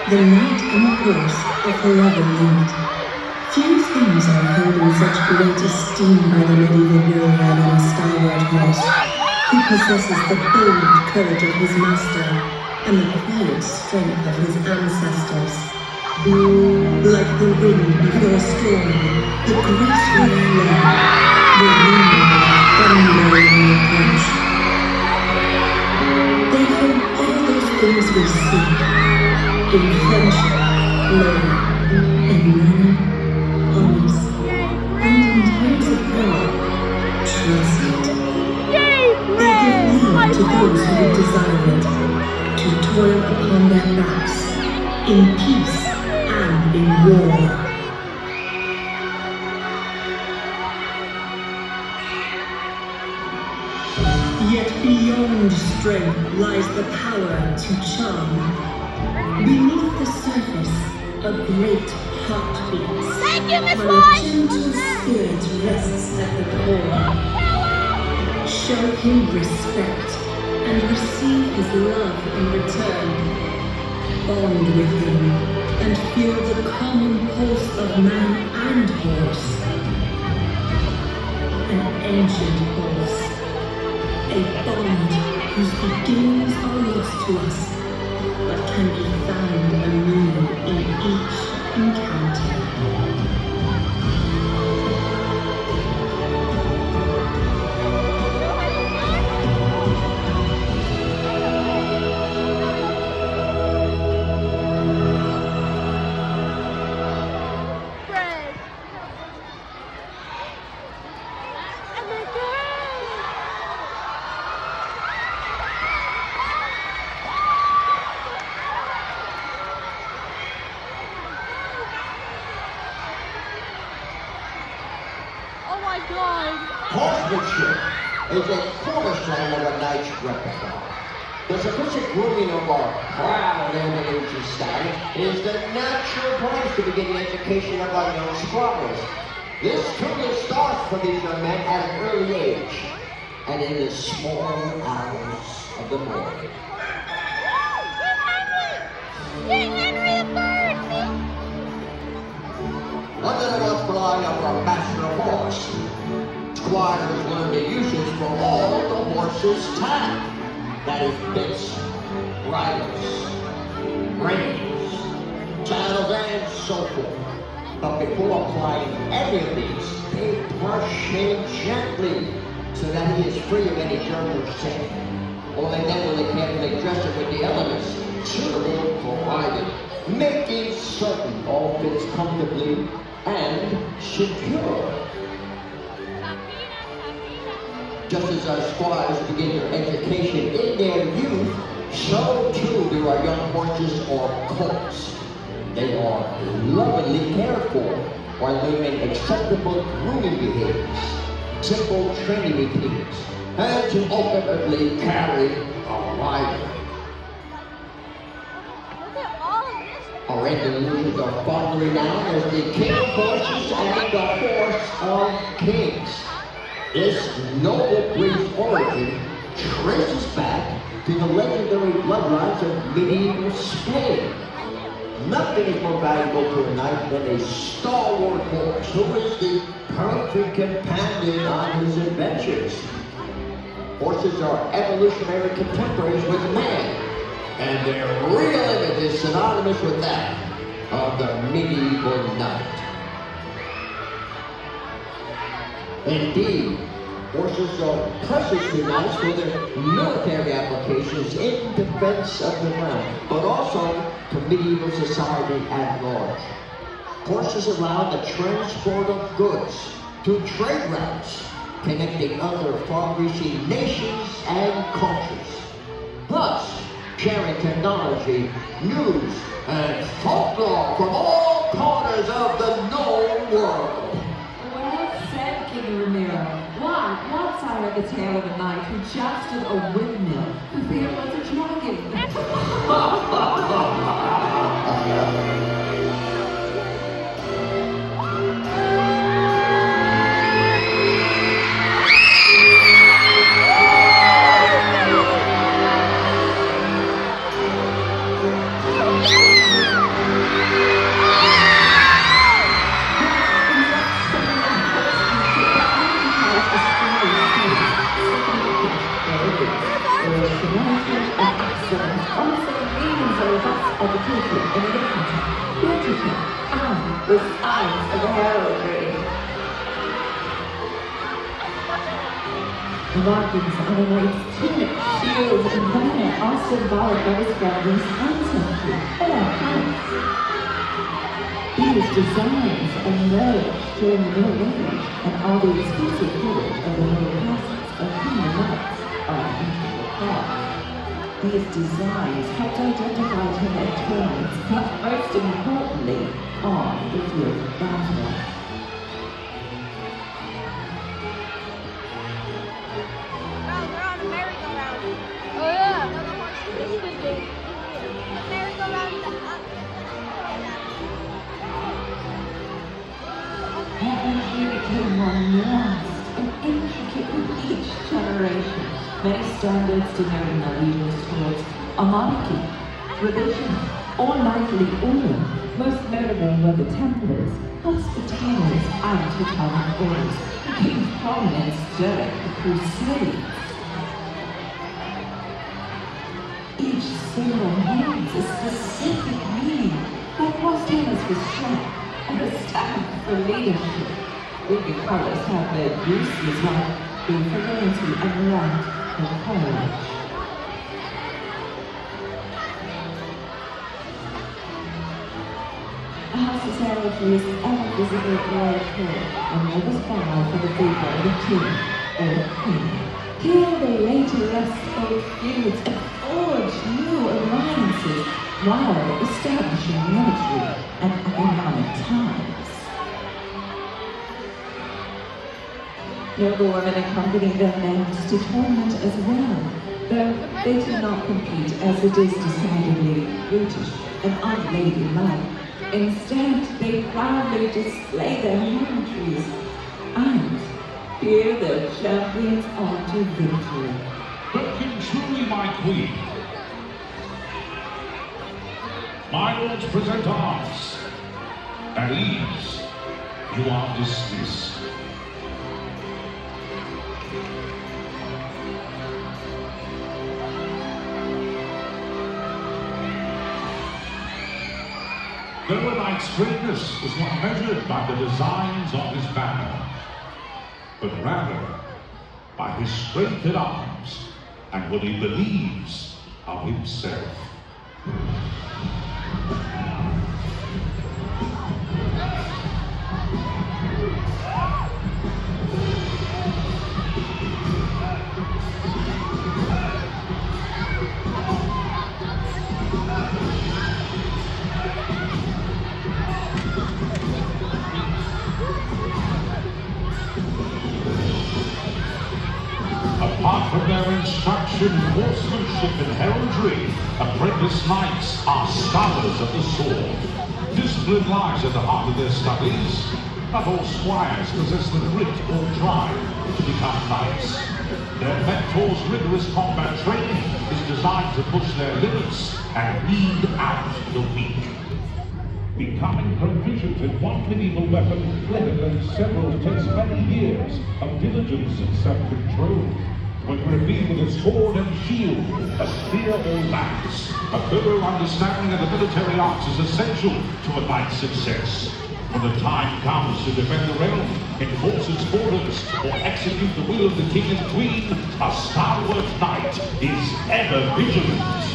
The knight and the horse are forever linked. Few things are held in such great esteem by the medieval warrior than a stalwart horse, who possesses the bold courage of his master and the quiet strength of his ancestors. Like the wind before a storm, the graceful flow, the wind thunder in the approach. They hold all those things we seek, in friendship, love, in manner, honors, and in times of peril, trust it. They give leave to those who would desire it, to toil upon their backs, in peace and in war. Yet beyond strength lies the power to charm. Beneath the surface, a great heart beats. Thank you, Miss While a White! gentle spirit rests at the core. Show him respect and receive his love in return. Bond with him and feel the common pulse of man and horse. An ancient pulse. A bond whose beginnings are lost to us, but can be found anew in each encounter. Fred. And they're good. Oh my God. Horsemanship is a cornerstone of a knight's repertoire. The sufficient grooming of our proud eminent status is the natural place to begin the education of our young squires. This truly starts for these young men at an early age, and in the small hours of the morning. King Henry III! Under the rough fly of our master of horse, squires learn the uses for all the horse's tack. That is bits, bridles, reins, saddles, and so forth. But before applying any of these, they brush him gently so that he is free of any germ or sin. Only then will they carefully dress him with the elements suitable provided, making certain all fits comfortably and secure. Just as our squires begin their education in their youth, so too do our young horses or colts. They are lovingly cared for while learning acceptable grooming behaviors, simple training routines, and to ultimately carry a rider. Look at all of this. Our Andalusians are fondly renowned as the king of horses and the horse of kings. This noble breed's origin traces back to the legendary bloodlines of medieval Spain. Nothing is more valuable to a knight than a stalwart horse who is the perfect companion on his adventures. Horses are evolutionary contemporaries with man, and their real image is synonymous with that of the medieval knight. Indeed, horses are precious to knights for their military applications in defense of the realm, but also to medieval society at large. Horses allow the transport of goods to trade routes, connecting other far-reaching nations and cultures, thus sharing technology, news, and folklore from all corners of the known world. Well said, King Ramiro. Why, once I read the tale of a knight who jousted a windmill who feared was a dragon. education in literature, literature, and the science of heraldry. The markings on the knight's tunic, shield, and banner are symbolic of his family's ancestry or house. These designs emerged during the Middle Ages and are the exclusive privilege of the noble classes of kingdom knights of ancient Prague. These designs helped identify him at tournaments, but most importantly, on the field of battle. Wow, they're on a merry-go-round. Oh yeah. Merry-go-round. Their entry became more nuanced and intricate with each generation. Many standards denoting their leaders towards a monarchy, religion, or knightly order. Most notable were the Templars, Hospitallers, and Teutonic orders, who came to prominence during the Crusades. Each symbol holds a specific meaning, like cross tennis for strength and a staff for leadership. Ruby colors have their uses like infidelity and rank and courage. The house's heraldry is ever visible at royal court and always bow for the favor of the king or the queen. Here they later rest old feuds and forge new alliances while establishing military and economic ties. Noble women accompany their men to tournament as well, though they do not compete as it is decidedly brutish and unladylike. Instead, they proudly display their heraldries and bear their champions on to victory. Welcome truly, my queen. My lords, present arms. At ease, you are dismissed. Though a knight's greatness is not measured by the designs on his banner, but rather by his strength in arms and what he believes of himself. Apart from their instruction, horsemanship, and heraldry, apprentice knights are scholars of the sword. Discipline lies at the heart of their studies. Not all squires possess the grit or drive to become knights. Their mentor's rigorous combat training is designed to push their limits and weed out the weak. Becoming proficient in one medieval weapon rather than several takes many years of diligence and self-control. When revealed with a sword and shield, a spear or lance, a thorough understanding of the military arts is essential to a knight's success. When the time comes to defend the realm, enforce its borders, or execute the will of the king and queen, a stalwart knight is ever vigilant.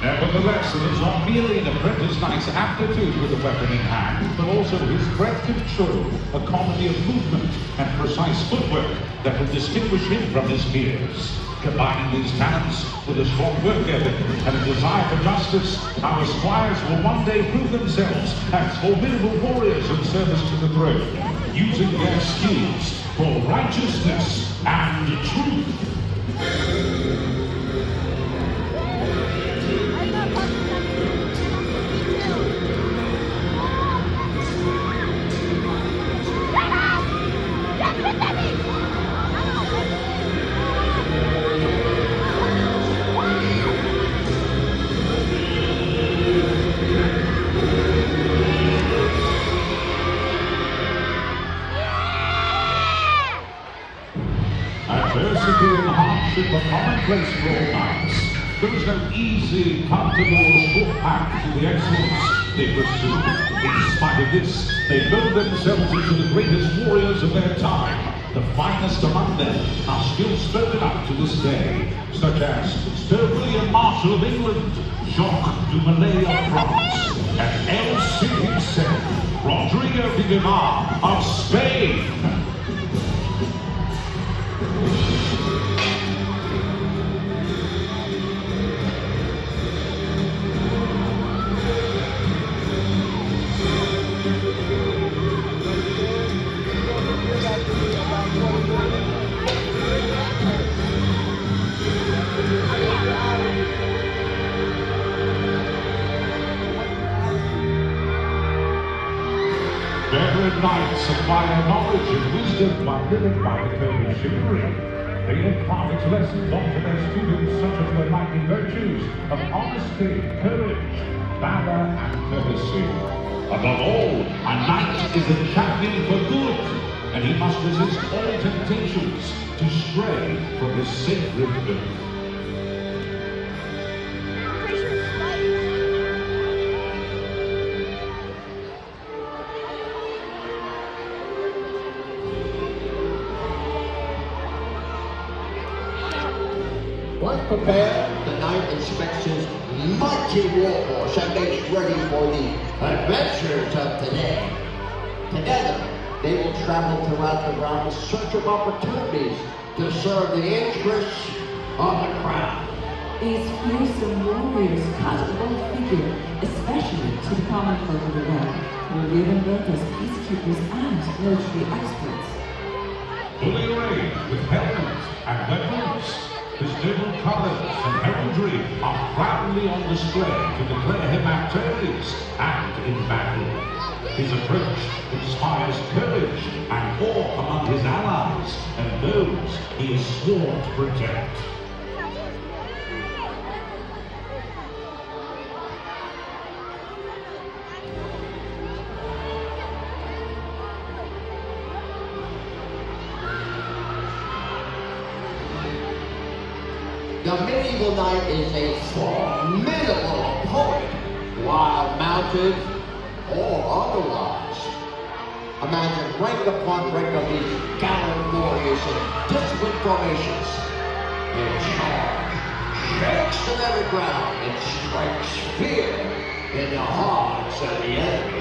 Nevertheless, it is not merely an apprentice knight's aptitude with a weapon in hand, but also his breadth of control, economy of movement, and precise footwork that will distinguish him from his peers. Combining these talents with a strong work ethic and a desire for justice, our squires will one day prove themselves as formidable warriors in service to the throne, using their skills for righteousness and truth. Adversity and hardship are commonplace for all knights. There is no easy, comfortable, or short path to the excellence they pursue. In spite of this, they build themselves into the greatest warriors of their time. The finest among them are still spoken of to this day, such as Sir William Marshall of England, Jacques du Molay of France, and El Cid himself, Rodrigo de Guevara of Spain. Veteran knights acquire knowledge and wisdom by living by the code of chivalry. They impart its lessons onto their students, such as the knightly virtues of honesty, courage, valor, and courtesy. Above all, a knight is a champion for good, and he must resist all temptations to stray from his sacred oath. Once prepared, the knight inspects his mighty war horse and makes ready for the adventures of today. Together, they will travel throughout the realm in search of opportunities to serve the interests of the crown. These fearsome warriors cast a bold figure, especially to the common folk of the realm, who are given both as peacekeepers and military experts. Fully arrayed with helmets and weapons, his noble colors and heraldry are proudly on display to declare him victorious and in battle. His approach inspires courage and awe among his allies and those he is sworn to protect. The medieval knight is a formidable opponent, while mounted or otherwise. Imagine rank upon rank of these gallant warriors in disciplined formations. They charge, shakes the very ground, and strikes fear in the hearts of the enemy.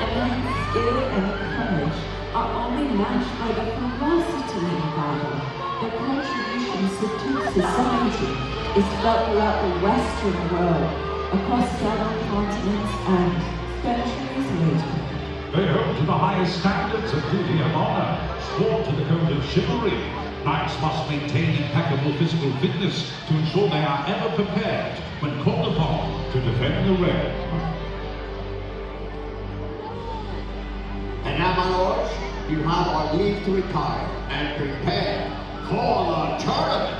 And their skill and courage are only matched by the ferocity in battle. Their contributions to society is felt throughout the Western world, across several continents, and centuries later. They hold to the highest standards of duty and honor, sworn to the code of chivalry. Knights must maintain impeccable physical fitness to ensure they are ever prepared when called upon to defend the realm. And now, my lords, you have our leave to retire and prepare for the tournament.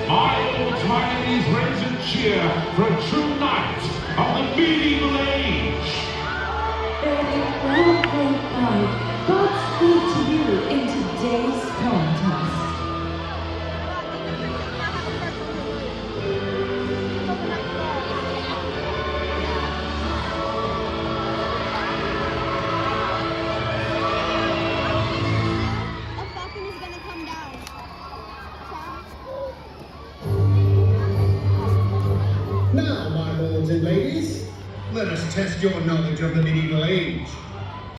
My lords, my ladies, raise and cheer for a true knight of the medieval age. Very well played, guide. Godspeed to you in today's contest. A falcon is gonna come down. Now, my lords and ladies, let us test your knowledge of the medieval age.